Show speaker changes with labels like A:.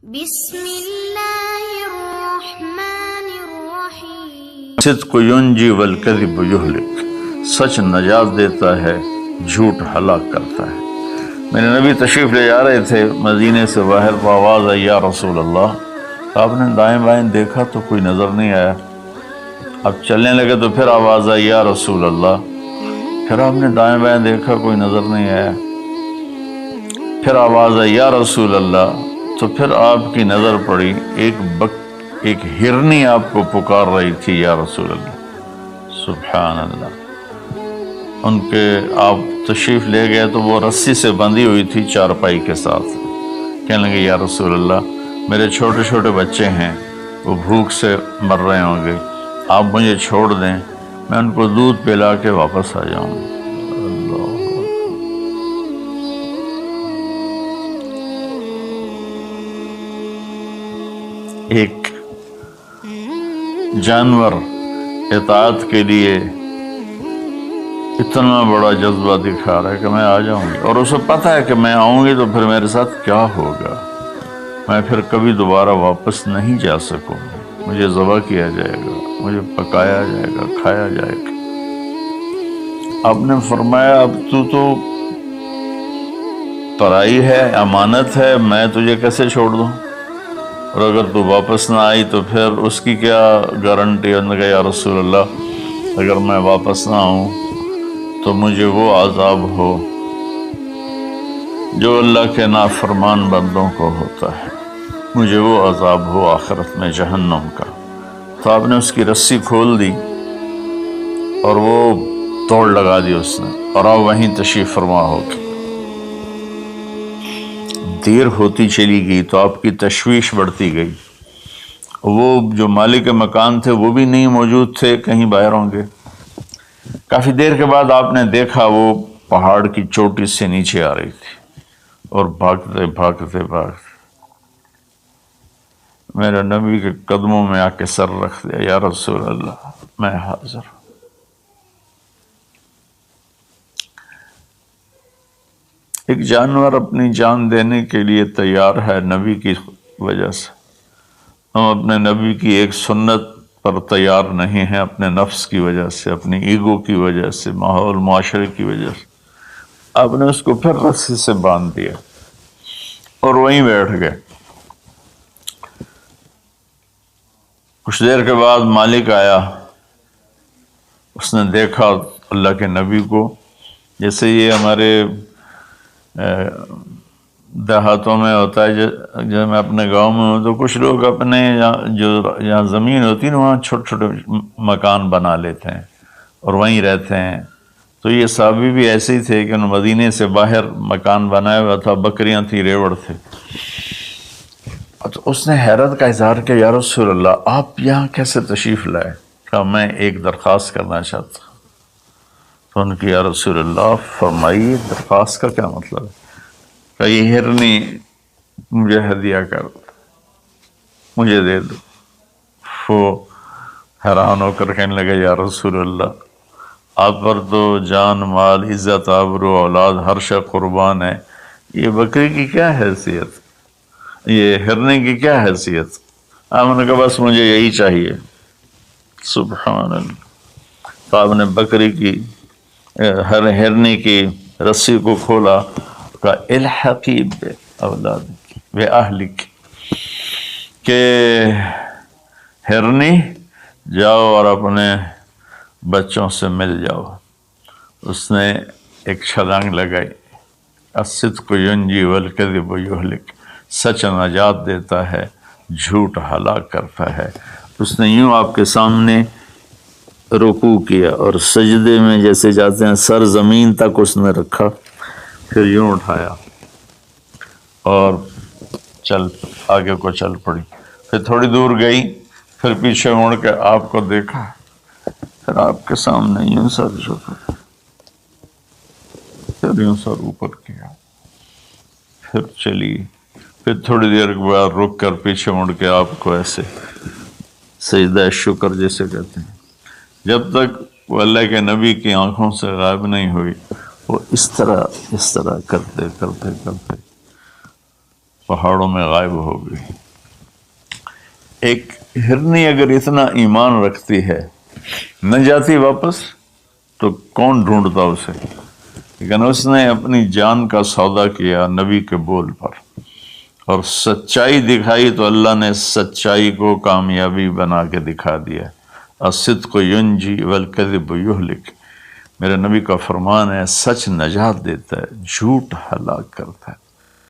A: بسم اللہ الرحمن الرحیم۔
B: صدق ینجی والکذب یہلک، سچ نجات دیتا ہے، جھوٹ ہلاک کرتا ہے۔ میرے نبی تشریف لے جا رہے تھے مدینے سے باہر، کو آواز آئی یا رسول اللہ۔ آپ نے دائیں بائیں دیکھا تو کوئی نظر نہیں آیا۔ اب چلنے لگے تو پھر آواز آئی یا رسول اللہ۔ پھر آپ نے دائیں بائیں دیکھا، کوئی نظر نہیں آیا۔ پھر آواز آئی یا رسول اللہ، تو پھر آپ کی نظر پڑی، ایک ہرنی آپ کو پکار رہی تھی یا رسول اللہ۔ سبحان اللہ۔ ان کے آپ تشریف لے گئے تو وہ رسی سے بندھی ہوئی تھی چارپائی کے ساتھ۔ کہنے لگے یا رسول اللہ، میرے چھوٹے چھوٹے بچے ہیں، وہ بھوک سے مر رہے ہوں گے، آپ مجھے چھوڑ دیں، میں ان کو دودھ پلا کے واپس آ جاؤں۔ اللہ، ایک جانور اطاعت کے لیے اتنا بڑا جذبہ دکھا رہا ہے کہ میں آ جاؤں گی، اور اسے پتہ ہے کہ میں آؤں گی تو پھر میرے ساتھ کیا ہوگا، میں پھر کبھی دوبارہ واپس نہیں جا سکوں گی، مجھے ذبح کیا جائے گا، مجھے پکایا جائے گا، کھایا جائے گا۔ آپ نے فرمایا اب تو پرائی ہے، امانت ہے، میں تجھے کیسے چھوڑ دوں، اور اگر تو واپس نہ آئی تو پھر اس کی کیا گارنٹی؟ انہوں نے کہا یا رسول اللہ، اگر میں واپس نہ آؤں تو مجھے وہ عذاب ہو جو اللہ کے نافرمان بندوں کو ہوتا ہے، مجھے وہ عذاب ہو آخرت میں جہنم کا۔ تو آپ نے اس کی رسی کھول دی اور وہ توڑ لگا دی اس نے، اور آپ وہیں تشریف فرما ہو گئے۔ دیر ہوتی چلی گئی تو آپ کی تشویش بڑھتی گئی۔ وہ جو مالک مکان تھے وہ بھی نہیں موجود تھے، کہیں باہر ہوں گے۔ کافی دیر کے بعد آپ نے دیکھا وہ پہاڑ کی چوٹی سے نیچے آ رہی تھی، اور بھاگتے بھاگتے بھاگتے میرے نبی کے قدموں میں آ کے سر رکھ دیا، یا رسول اللہ میں حاضر ہوں۔ ایک جانور اپنی جان دینے کے لیے تیار ہے نبی کی وجہ سے، ہم اپنے نبی کی ایک سنت پر تیار نہیں ہیں، اپنے نفس کی وجہ سے، اپنی ایگو کی وجہ سے، ماحول معاشرے کی وجہ سے۔ آپ نے اس کو پھر رسی سے باندھ دیا اور وہیں بیٹھ گئے۔ کچھ دیر کے بعد مالک آیا، اس نے دیکھا اللہ کے نبی کو، جیسے یہ ہمارے دیہاتوں میں ہوتا ہے، جب میں اپنے گاؤں میں ہوں تو کچھ لوگ اپنے جہاں زمین ہوتی ہے نا وہاں چھوٹے چھوٹے مکان بنا لیتے ہیں اور وہیں رہتے ہیں۔ تو یہ صحابی بھی ایسے ہی تھے کہ انہوں مدینے سے باہر مکان بنایا ہوا تھا، بکریاں تھیں، ریوڑ تھے۔ تو اس نے حیرت کا اظہار کیا، یا رسول اللہ آپ یہاں کیسے تشریف لائے؟ کہا میں ایک درخواست کرنا چاہتا ہوں۔ تو ان کی یا رسول اللہ فرمائیے، درخواست کا کیا مطلب ہے؟ کہ یہ ہرنی مجھے ہدیہ کر دو، مجھے دے دو۔ وہ حیران ہو کر کہنے لگے یا رسول اللہ آپ پر تو جان، مال، عزت، آبرو، اولاد ہر شے قربان ہے، یہ بکری کی کیا حیثیت، یہ ہرنے کی کیا حیثیت؟ آپ نے کہا بس مجھے یہی چاہیے۔ سبحان اللہ۔ تو آپ نے بکری کی ہرنے کی رسی کو کھولا، کہا الحقی باولادک باہلک، کہ ہرنی جاؤ اور اپنے بچوں سے مل جاؤ۔ اس نے ایک چھلانگ لگائی، الصدق ینجی والکذب یہلک، سچ نجات دیتا ہے، جھوٹ ہلاک کرتا ہے۔ اس نے یوں آپ کے سامنے رکوع کیا اور سجدے میں جیسے جاتے ہیں سر زمین تک اس نے رکھا، پھر یوں اٹھایا اور آگے کو چل پڑی۔ پھر تھوڑی دور گئی، پھر پیچھے مڑ کے آپ کو دیکھا، پھر آپ کے سامنے یوں سر جھکا، پھر یوں سر اوپر کیا، پھر چلی، پھر تھوڑی دیر کے بعد رک کر پیچھے مڑ کے آپ کو ایسے سجدہ شکر جیسے کہتے ہیں، جب تک وہ اللہ کے نبی کی آنکھوں سے غائب نہیں ہوئی، وہ اس طرح کرتے کرتے کرتے پہاڑوں میں غائب ہو گئی۔ ایک ہرنی اگر اتنا ایمان رکھتی ہے نہ جاتی واپس تو کون ڈھونڈتا اسے، لیکن اس نے اپنی جان کا سودا کیا نبی کے بول پر اور سچائی دکھائی تو اللہ نے سچائی کو کامیابی بنا کے دکھا دیا۔ الصدق ینجی والکذب یہلک، میرے نبی کا فرمان ہے سچ نجات دیتا ہے، جھوٹ ہلاک کرتا ہے۔